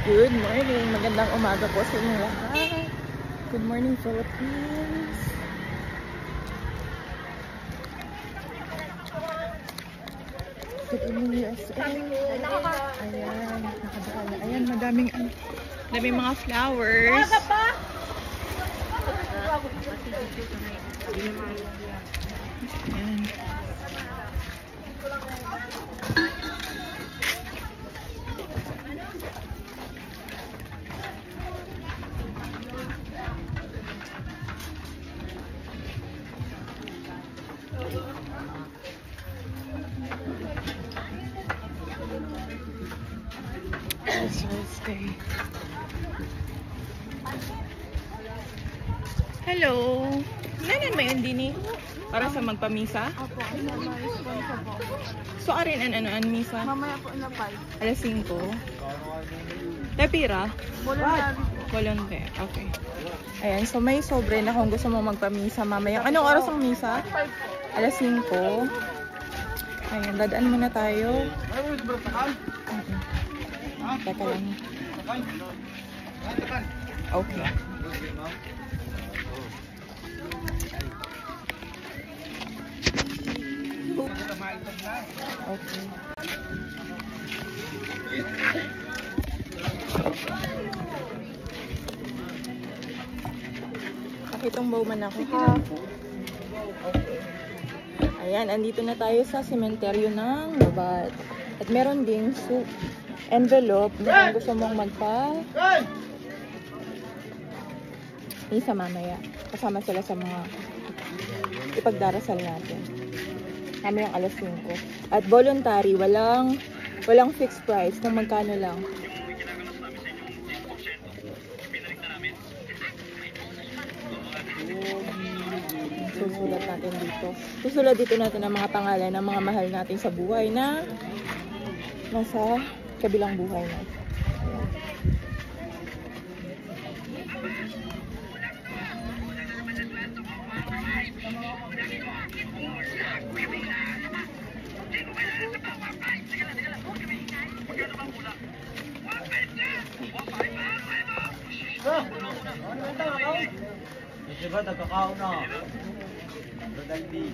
Good morning! Magandang umaga po sa inyo lahat. Good morning, Philippines! Good evening, USA! Ayan, nakadaan na. Ayan, madaming mga flowers. Ayan. It's Thursday. Hello! Nanan may andini? Para sa magpamisa? Opo, responsible. So, arin an misa? Mamaya po na 5. Alas 5. Tapira? Voluntary. Volunteer. Okay. Ayan, so may sobre na kung gusto mo magpamisa mamaya. Anong oras ang misa? 5 po. Alas 5. Ayan, dadaan muna tayo. Teka lang. Okay. Okay. Pakitong bawman ako ha. Okay. Ayan, andito na tayo sa sementeryo ng Lubat. At meron ding envelope na kung gusto mong misa mamaya. Kasama sila sa mga ipagdarasal natin. Mamayang alas 5. At voluntary, walang fixed price kung magkano lang. Susulat natin dito. Susulat dito natin ang mga pangalan ng mga mahal natin sa buhay na nasa kabilang buhay na. Diba, nagkakao na. Rodaldi.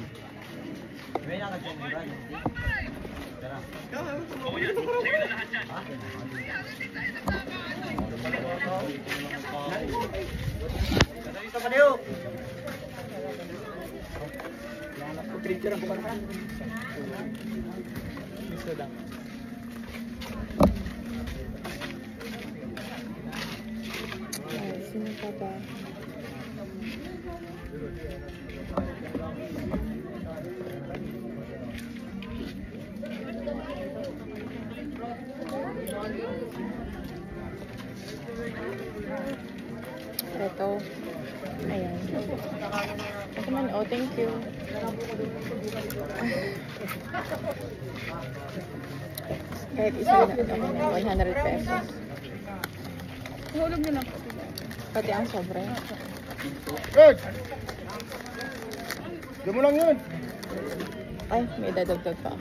May nakadyan mo ba? Tara. Dito pa niyo. Picture ang bukan. Gusto lang. Sino pa ba? Ito. Ayan. Ito man. Oh, thank you. Kahit isa na. Okay na. 100 pesos. Hulog nyo lang po. Pati ang sobre. Good! Diyan mo lang yun. Ay, may dadagdag pa.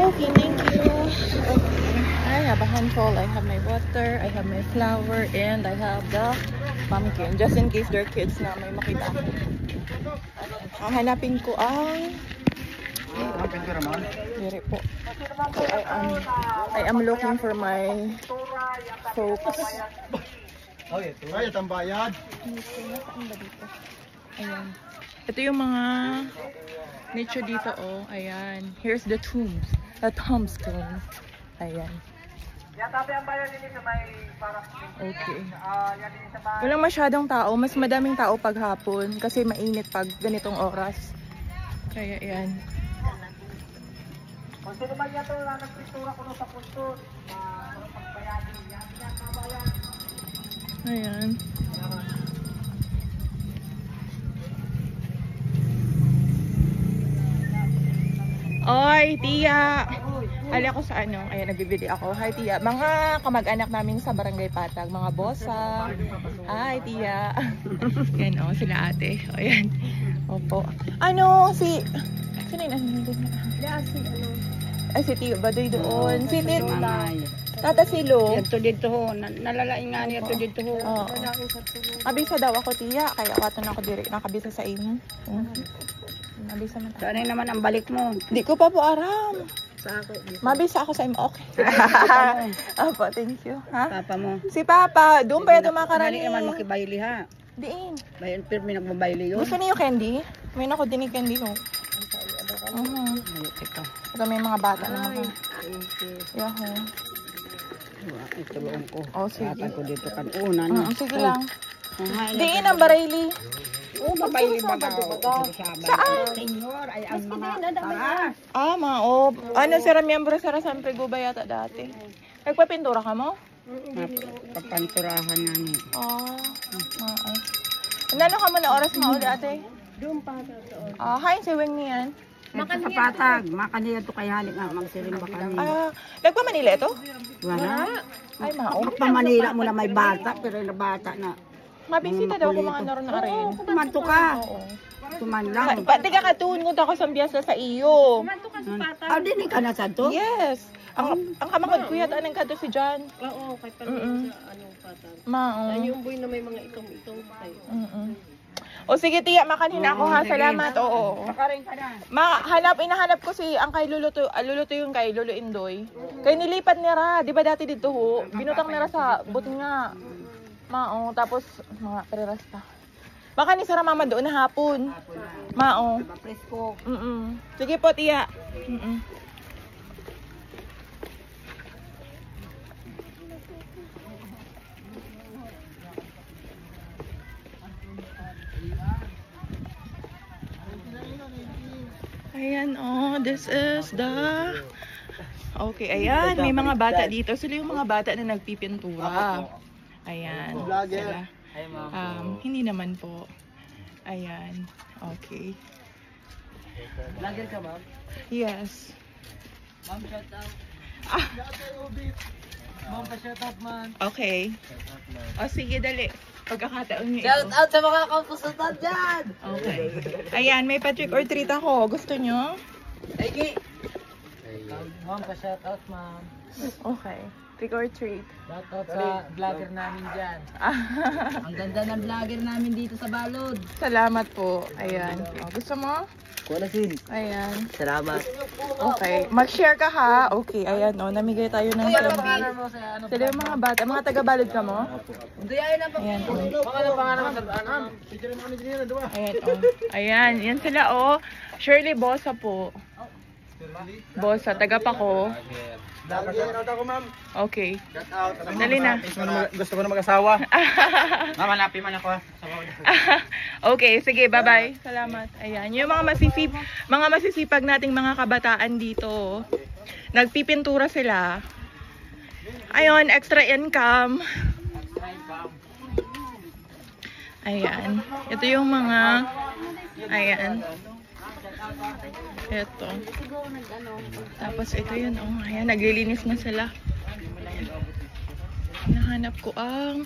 Okay, thank you. Okay. I have a handful. I have my water, I have my flour, and I have the pumpkin. Just in case there are kids na may makita ako. Hanapin ko ang Diri po. So I am looking for my folks. Okay, ay tambayad. Nasaan ba dito? Ayan. Ito yung mga nicho dito, oh. Ayan. Here's the tombs. The tombstone. Ayan. Okay. Walang masyadong tao. Mas madaming tao pag hapon kasi mainit pag ganitong oras. Kaya ayan. Kung sino man yan ito na nagpintura ko sa punto, pagbayadin yan, kabayan. Ayan. Oy, Tia! Ali ako sa ano, ayan, nagbibili ako. Hi, Tia. Mga kamag-anak namin sa Barangay Patag, mga bossa. Hi, Tia. Yan, oh, sila ate. O, ayan. Opo. Ano, sino yun? Ay, si Tio Badoy doon. Si Tata Silo. Yan to dito ho. Nalalaing nga niya to dito ho. Oo. Kabisa daw ako, Tia. Kaya watan ako direct nakabisa sa inyo. Mabisa man. Sana naman ang balik mo. Di ko pa po aram. Sa ako. Mabisa ako sa inyo. Okay. Opo, thank you. Ha? Papa mo. Si Papa, doon pa ito makarani. Dali naman makibayli ha. Diin. Bayan pero may nagbabayli yun. Gusto niyo candy? May nako dinig candy ko. Ito. Ito may mga bata naman. Yaho. Ito loong ko. Oh, sige. Tatag ko dito kan una. Sige lang. Diin ang barayli. Oh, mabayli ba daw? Saan? Senyor, ay ang mga Mao. Ano, sira miyembro sa Rasan Prego ba yata dati? Nagpapintura ka mo? Papanturahan namin. Mao. Nano ka mo na oras mo ate? Doon pa doon. Hi, si Wing niyan. Ito sa patag, makaniya to kay halik nga, magsirimba kami. Nagpa Manila ito? Wala. Ay, Mao. Pa Manila mo na may bata, pero yung bata na. Mabisita daw ko mga naroon na rin. Tumanto ka. Oo. Tuman lang. Pati ka katungod ako sa biyasa sa iyo. Dini ka na sa to? Yes. Ang kamangod ko yata ng kanto si John. Oo, kay Pamela sa anong patag. Mao. Yung boy na may mga itong tayo. O sige, Tia, makanin ako ha. Salamat. Oo. Pakarin ka na. Inahanap ko si ang kay Luluto yung kay Lolo Indoy. Kay nilipat nira, di ba dati dito ho? Binutang nira sa buti nga. Mao, tapos mga prerasta. Baka ni Sara Mama doon na hapon. Mao. Presko. Sige po, Tia. Ayan, this is the... Okay, ayan, may mga bata dito. Sila yung mga bata na nagpipintura. Ayan, sila. Hindi naman po. Ayan, okay. Vlogger ka, ma'am? Yes. Ma'am, shout out. Ma'am, pa-shout out, man. Okay. O, sige, dali. Pagkakataon niyo Shout ito. out sa mga kampusutan dyan! Okay. Ayan, may pa-trick or treat ako. Gusto nyo? Egi! Ma'am, pa-shout out, ma'am. Okay. Trick or treat. Shout out sa vlogger namin dyan. Ang ganda ng vlogger namin dito sa Balod. Salamat po. Ayan. O, gusto mo? Wala sin. Ayan. Salamat. Okay. Mag-share ka ha. Okay. Ayan o. Namigay tayo ng candy. mo sa ano? Sila yung mga bata. Mga taga-balod ka mo? Hindi ayun ang Ayan o. pangalan mo sa ano? Ayan o. Ayan. Yan sila o. Shirley Bosa po. Bosa. Taga pa ko. Shout out ako, ma'am. Okay. Dali na. Gusto ko na mag-asawa. Ma'am, hanapin man ako. Okay, sige, bye-bye. Salamat. Ayan, yung mga masisipag nating mga kabataan dito. Nagpipintura sila. Ayun, extra income. Ayan. Ito yung mga ayan. Ito. Tapos ito yun, oh. Ayan, naglilinis na sila. Hinahanap ko ang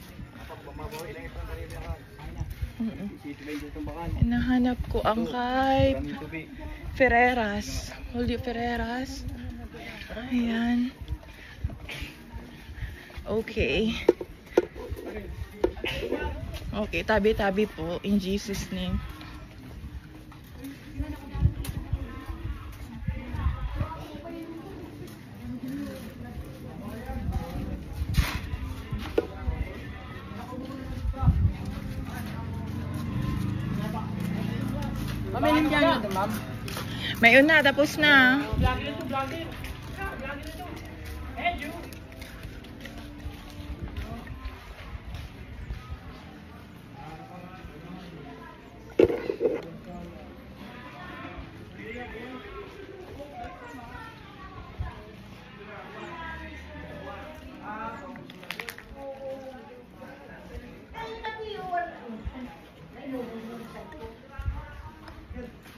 hinahanap ko ang kay Ferreras. Julio Ferreras. Ayan. Okay. Okay, tabi-tabi po in Jesus name. Mamilim dyan ito, ma'am. May una, tapos na.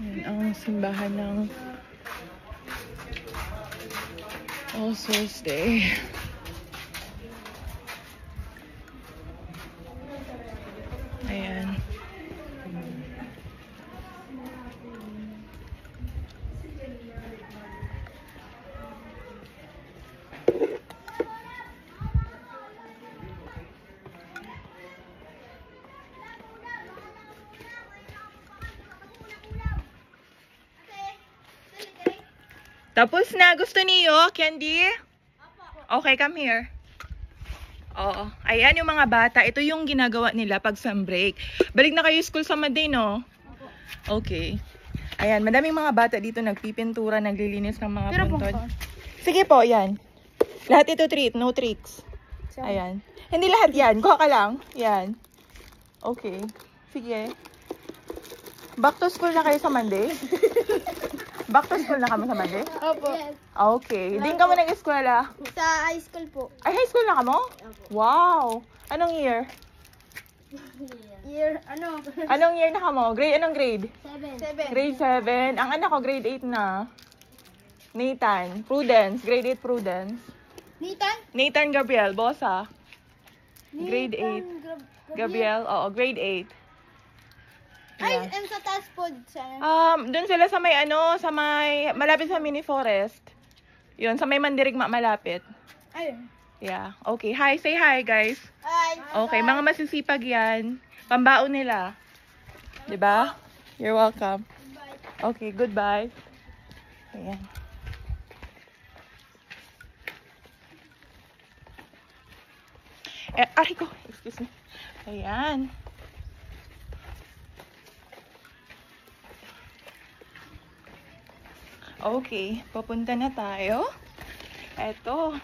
Yan ang simbahan ng All Souls Day. Ayan. Tapos na. Gusto niyo, Candy? Okay, come here. Oo. Ayan yung mga bata. Ito yung ginagawa nila pag some break. Balik na kayo school sa Monday, no? Okay. Ayan, madaming mga bata dito nagpipintura, naglilinis ng mga puntod. Sige po, yan. Lahat ito treat, no tricks. Ayan. Hindi lahat yan. Kuha ka lang. Yan. Okay. Sige. Back to school na kayo sa Monday? Back to school na kamo sa Monday? Opo. Okay. Hindi ka mo nag-eskwela? Sa high school po. Ay, high school na ka mo? Wow! Anong year? Year, ano? Anong year na ka mo? Anong grade? 7. Grade 7. Ang anak ko, grade 8 na. Nathan. Prudence. Grade 8 Prudence. Nathan? Nathan Gabriel. Bosa. Grade 8. Gabriel. Oo, grade 8. Ay, Yeah. sa taas po. Doon sila sa may sa may, malapit sa mini forest. Yun, sa may Mandirigma malapit. Ayun. Yeah. Okay. Hi. Say hi, guys. Ay. Okay, mga masisipag yan. Pambaon nila. 'Di ba? You're welcome. Okay, goodbye. Ayan. Aray ko. Excuse me. Ayan. Okay, papunta na tayo. Eto.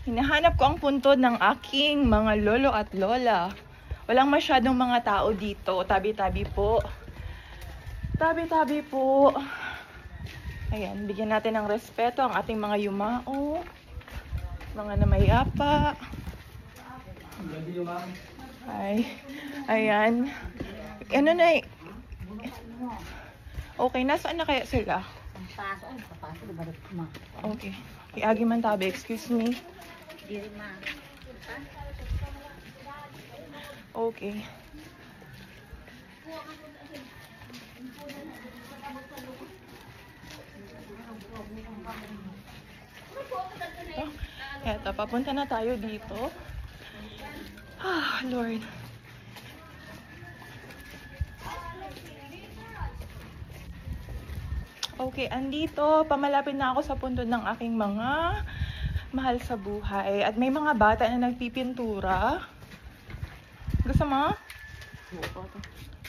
Hinahanap ko ang puntod ng aking mga lolo at lola. Walang masyadong mga tao dito. Tabi-tabi po. Tabi-tabi po. Ayan, bigyan natin ng respeto ang ating mga yumao. Mga namayapa. Ay. Ayan. Ano na eh. Okay, nasaan na kaya sila? Okay. Iagi man tabi, excuse me. Okay. Eto, papunta na tayo dito. Ah, Lord. Okay, andito, pamalapit na ako sa puntod ng aking mga mahal sa buhay. At may mga bata na nagpipintura. Gusto mo?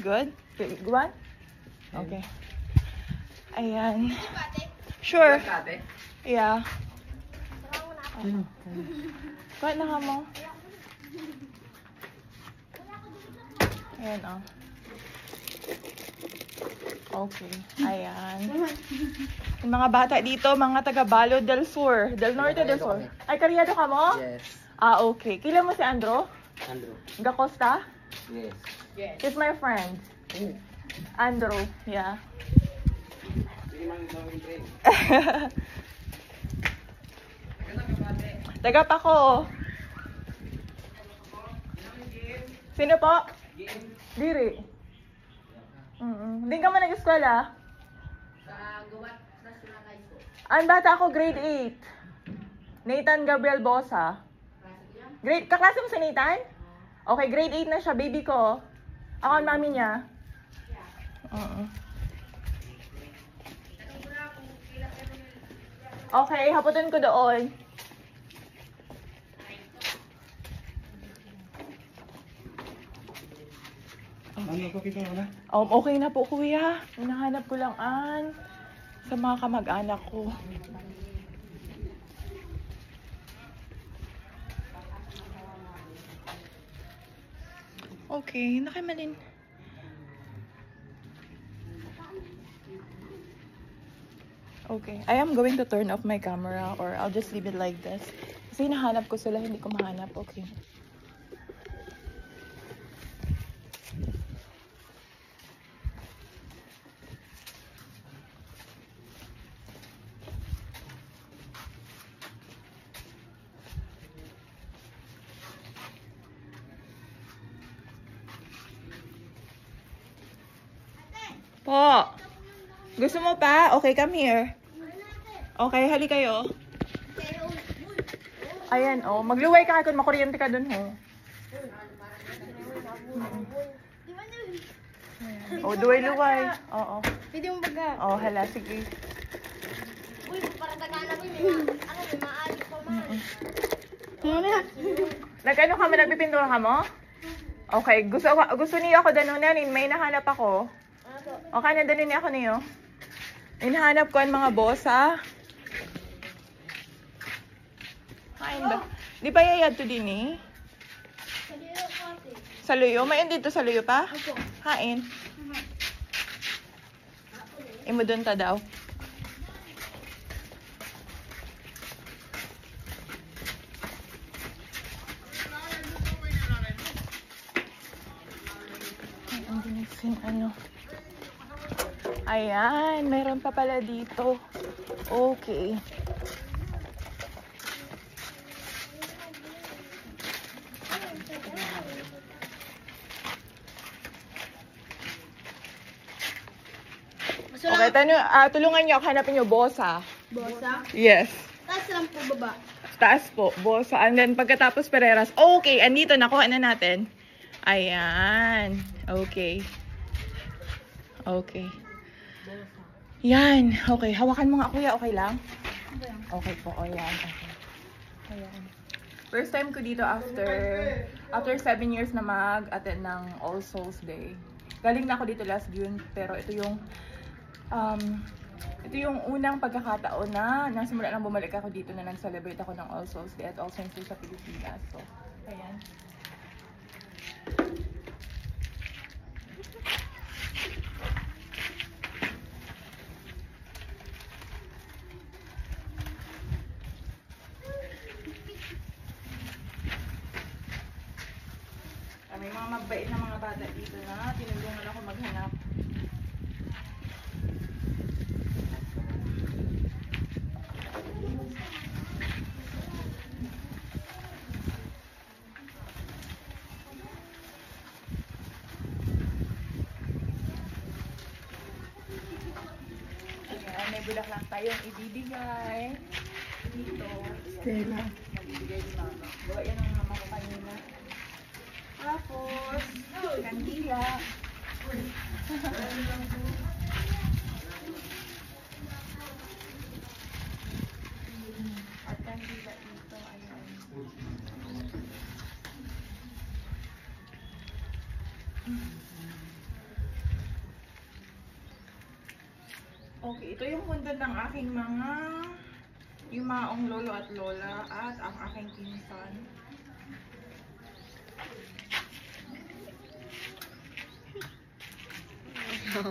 Good? Good? Okay. Ayan. Sure. Yeah. Kuha na ka mo. Ayan, oh. Okay. Ayan. Yung mga bata dito, mga taga Balod del Sur. Del Norte del Sur. Ay, karyado ka mo? Yes. Ah, okay. Kailan mo si Andro? Andrew. Gacosta? Yes. He's my friend. Andrew. Yeah. Taga pa ko. Sino po? Diri. Hindi ka man nag-eskwela? Sa Gawat National High School. Ang bata ako, grade 8. Nathan Gabriel Bosa. Kaklase mo si Nathan? Okay, grade 8 na siya, baby ko. Ako ang mami niya. Okay, haputin ko doon. Okay na po, kuya. Hinahanap ko lang sa mga kamag-anak ko. Okay, nakimalin. Okay, I am going to turn off my camera or I'll just leave it like this. Kasi hinahanap ko sila, hindi ko mahanap. Okay. Po. Gusto mo pa? Okay, come here. Okay, hali kayo. Ayan, oh. Magluway ka kung makuryente ka dun, ho. Oh, luway-luway. Oo. Pwede mo baga. Oh, hala, sige. Uy, parang tagana mo may maalis pa man. Nag-ano ka mo? Nagpipintura ka mo? Okay, gusto niyo ako danunan. May nahanap ako. Okay, nadanin niya ako niyo. Hinahanap ko ang mga bosa. Kain ba? Di ba yayad to din eh? Sa luyo? May dito sa luyo pa? Kain. Imo doon ta daw. Ang ginising ano. Ayan, meron pa pala dito. Okay. Okay, tulungan niyo ako hanapin niyo bosa. Bosa. Yes. Taas lang po baba. Taas po, bosa. And then pagkatapos Pereiras. Okay, andito nakuha na natin. Ayan. Okay. Okay. Yan. Okay, hawakan mo nga kuya. Okay lang? Okay po. O yan. Okay. Ayan. First time ko dito after 7 years na mag-attend ng All Souls Day. Galing na ako dito last June, pero ito yung unang pagkakataon na nasimula nang bumalik ako dito na nag-celebrate ako ng All Souls Day at All Saints Day sa Pilipinas. So, ayan. May mga mabait na mga bata dito na tinulungan ako maghanap. Ayan, may bulaklak tayong ibibigay. Dito. Stella. Mabibigay ni Mama. Gawa yan ang mama ko kanina. Tapos, kandila. At kandila dito, ayan. Okay, ito yung pundan ng aking mga yumaong lolo at lola at ang aking pinsan. Okay,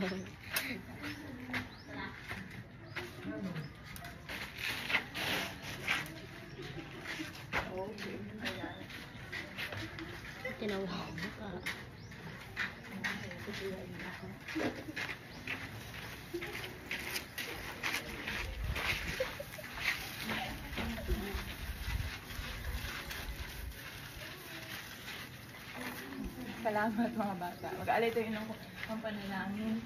ayan. Tinawa. Salamat mga bata. Mag-aalay tayo ng panalangin.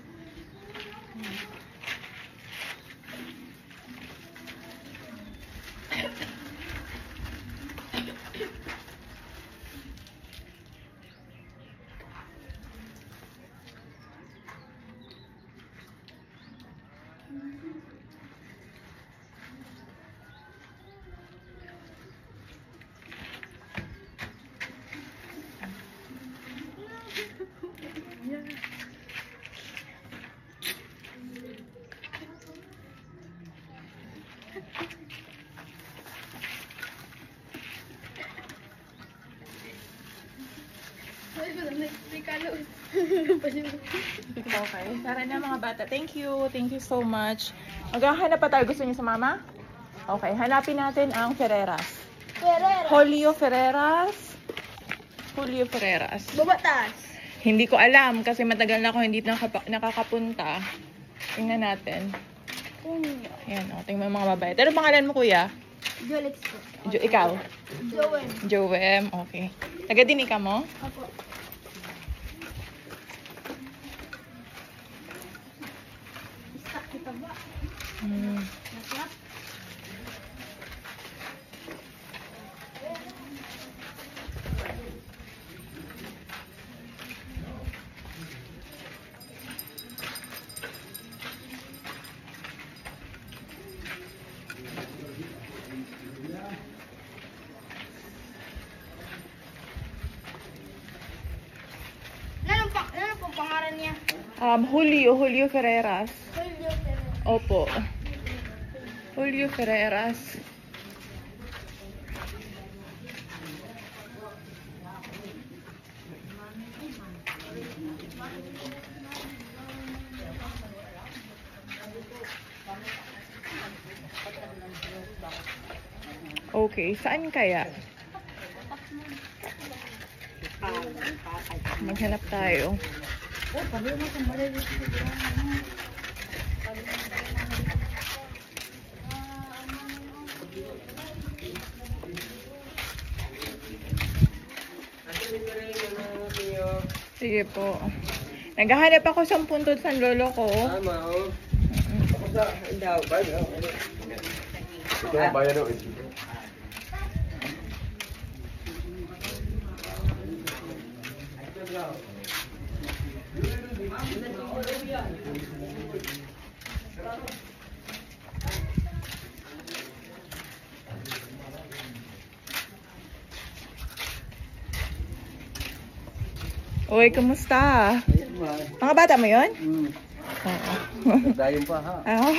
Okay, tara na mga bata. Thank you. Thank you so much. Maghahanap pa tayo. Gusto niyo sa mama? Okay, hanapin natin ang Ferreras. Julio Ferreras. Julio Ferreras. Babatas. Hindi ko alam kasi matagal na ako hindi nakakapunta. Tingnan natin. Ayan, o. Tingnan mo mga babae. Pero pangalan mo, kuya? Jolex po. Ikaw? Jowen. Joem. Okay. Taga-Dinica mo? Ako. Ano po pangalan niya? Julio Ferreras. Julio Ferrer. Opo. Julio Ferreras. Okay, saan kaya? Maghanap tayo. Sige po. Naghahanap ako sa punto sa lolo ko. Tama, oh. Ako sa daw, bayo. Ito ang bayan o. Uy, kamusta? Mga bata mo yun? Oo. Dayon pa ha. Ah,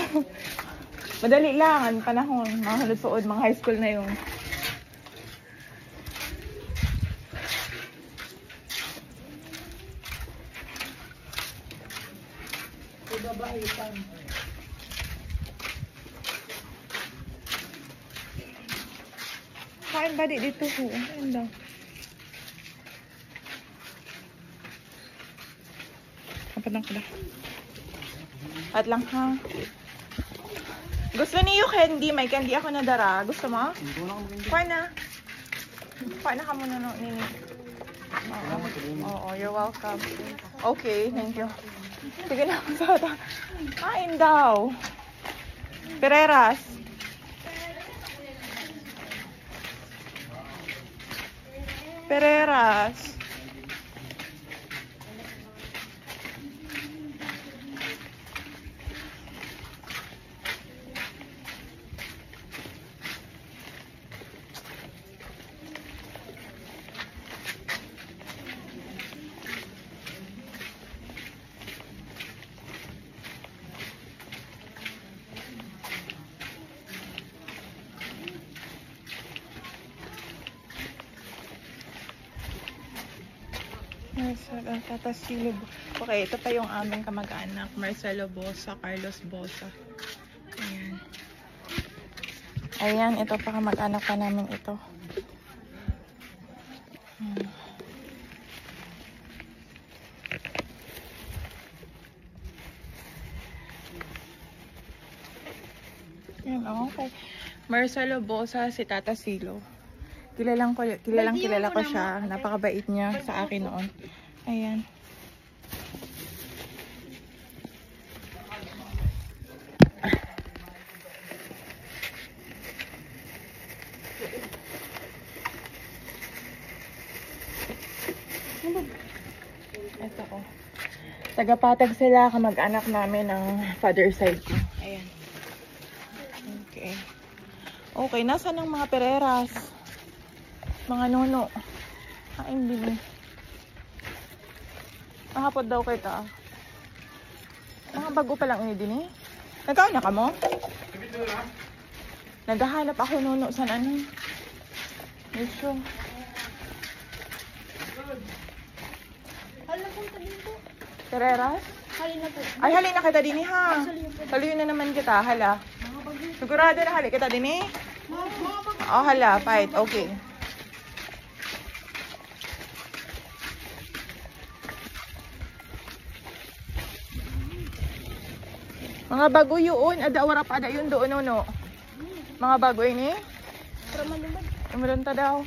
madali lang ang panahon. Mga hulod-suod, mga high school na yun. Kain ba di dito ko? Kain daw. Kapadang ka na. At lang ha. Gusto niyo candy? May candy ako nadara. Gusto mo? Kuha na. Kuha na ka muna no, Nini. Oo, you're welcome. Okay, thank you. Sige na, Sota. Kain daw. Pereras. Pereras. Marcelo, Tatasilo. Okay, ito pa yung aming kamag-anak. Marcelo Bosa, Carlos Bosa. Ayan. Ayan, ito pa kamag-anak pa namin ito. Ayan, okay. Marcelo Bosa, si Tata Silo. Kilalang kilala ko siya. Napakabait niya sa akin noon. Ayan. Ito ko. Tagapatag sila, kamag-anak namin ng father side ko. Ayan. Okay. Okay, nasaan ang mga Pereras? Mga nono. Kain din eh. Mahapot daw kita. Mga bago pa lang ini din eh. Nagkaon na ka mo? Naghahanap ako nono sa ano. Dito. Hala po dito. Pereras? Halina po. Ay, halina kita din eh ha. Saluhin na naman kita. Hala. Sigurado na hali kita din eh. Oh, hala. Fight. Okay. Mga bago yun. Ada wara pa ada yun doon no. Mga bago yun eh. Umarunta daw.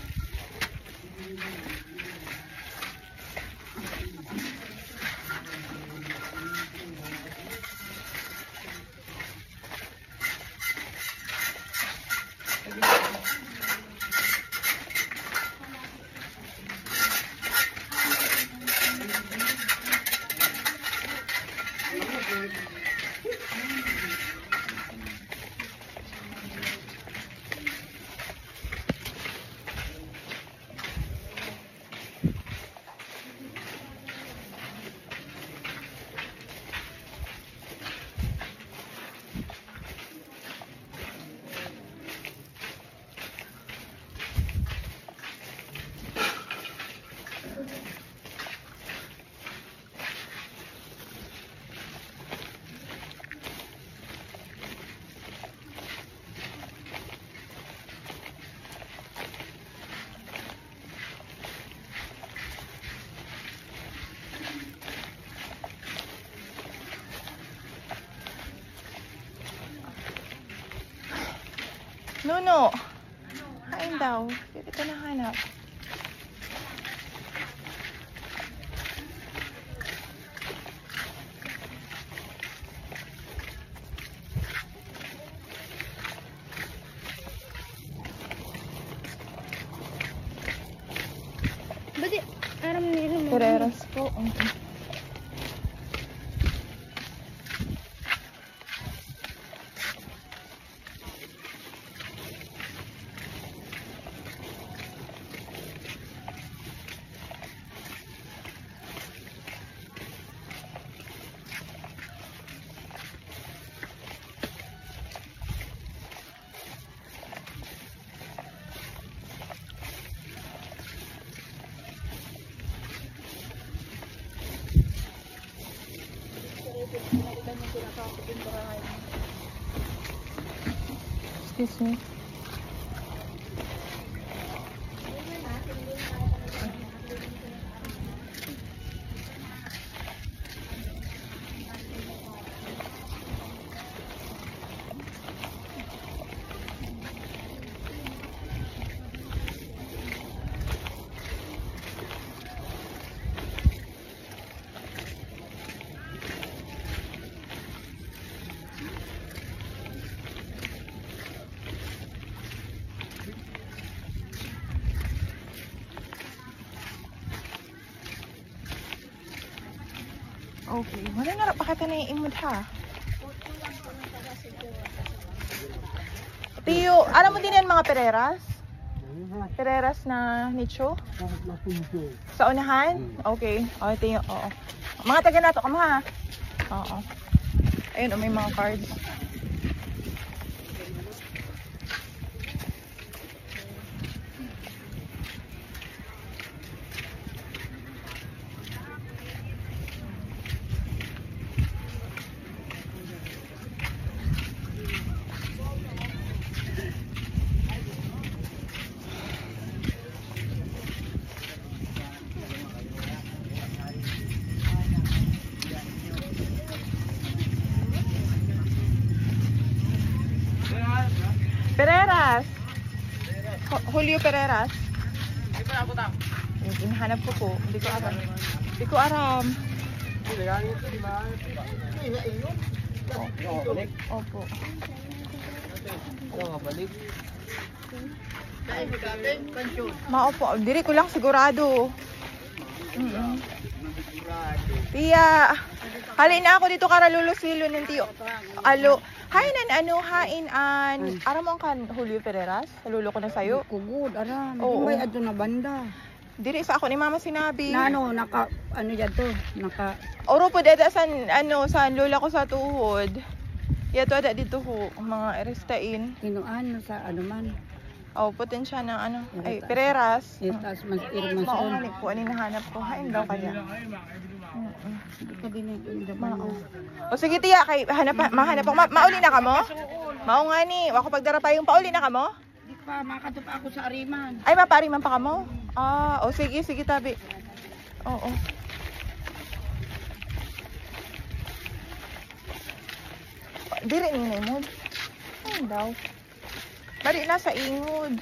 Nuno. Kain daw. Pwede ka nahanap. Ba't aram nila mo? Pereras po. Excuse me. Okay. Wala na pakita na yung imod ha. Tiyo, alam mo din yan mga Pereras? Pereras na nicho? Sa unahan? Okay. O, ito yung, oo. Mga taga nato, kamo ha? Oo. Ayun, may mga cards. Pereras. Julio Pereras. Yung hinahanap ko po. Hindi ko aram. Hindi ko aram. Opo. Maupo. Diri ko lang sigurado. Tiya. Halin na ako dito karalulusilon ng tiyo. Alo. Hainan ano hain an aram kan Julio Pereras. Salulo ko na sayo. Kugod, aram. Oo. May adto na banda. Diri sa ako ni mama sinabi. Na ano, naka, ano yan to, naka, Oro po dada san ano sa lola ko sa tuhod. Yato ada dito ho mga erestain. kinuan sa ano man. Oh, potensya ng ano ay Pereras. Itas mas irmas Mao ron. nga po ani nahanap ko. Hain daw kaya. Hindi ka din yung Mao. O sige tiya kay mahanap ako. Mauli na kamo? Mao nga ni, ako pagdara pa yung pauli na kamo? Di pa, makatupa ako sa ariman. Ay mapari man pa kamo? Ah, o sige sige tabi. Oo. Diri ni mo. Hain daw. Bari na sa ingod.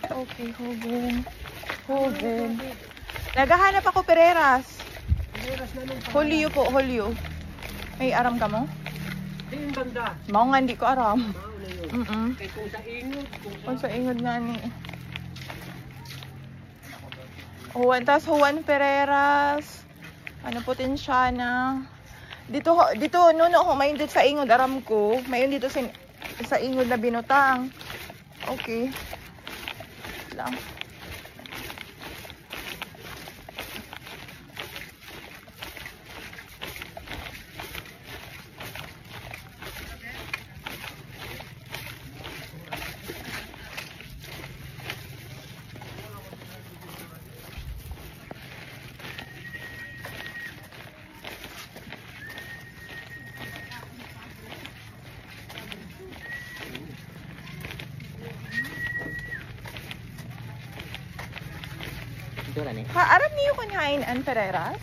Okay, Hogan. Hogan. Naghahanap ako Pereras. Julio po, Julio. May aram ka mo? Yung banda. Mao nga hindi ko aram. Kay kung sa ingod. Kung sa ingod nga ni. Juan Pereras. Ano potensya na. Dito nuno ho may dito sa ingod aram ko. May dito sa ingod na binutang. Okay. Lang. Tura ni. Aram niyo kung hain an Pereras?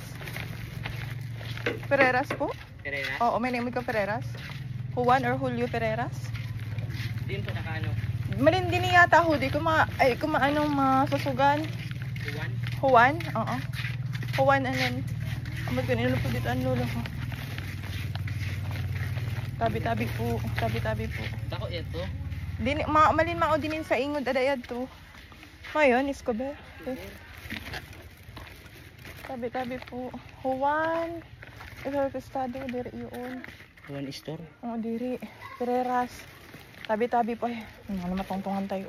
Pereras po? Pereira. Oo, may name ko Pereras. Juan or Julio Pereras? Din po nakaano. Malindi ni yata hudi kumaanong masusugan. Juan. Juan? Oo. Juan anan. Amad ko nilo po dito ang lolo ko. Tabi-tabi po. Tabi-tabi po. Dako ito. Din malin mao dinin sa ingod adayad to. Mayon Escobar. Okay. Tabi-tabi po. Juan. Ito estado diri yun. Juan store. Oo, diri. Pereras. Tabi-tabi po. Ay, ano matungtungan tayo.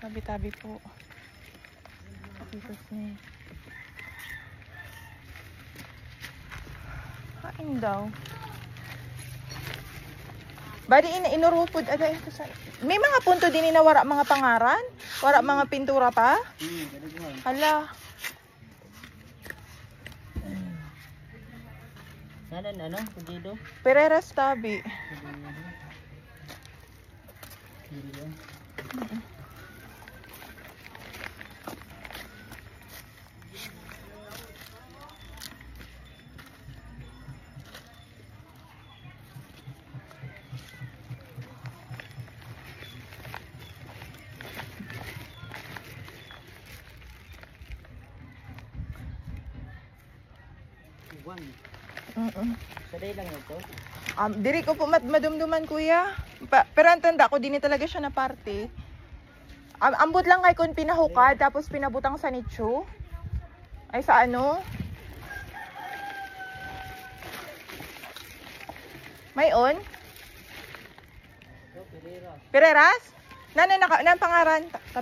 Tabi-tabi po. Tapos ni. Kain daw. Bali inurupod ada ito sa. May mga punto din na wara mga pangaran, wara mga pintura pa. Hala. Nanan ano? Pugido. Pereras tabi. Juan. Saday lang ito. Diri ko po madumduman kuya. Pero ang tanda ko din talaga siya na parte. Ambot lang kay kun pinahukad tapos pinabutang sa nicho. Ay sa ano? Mayon? Pereras? Nana nang pangaran? Tabi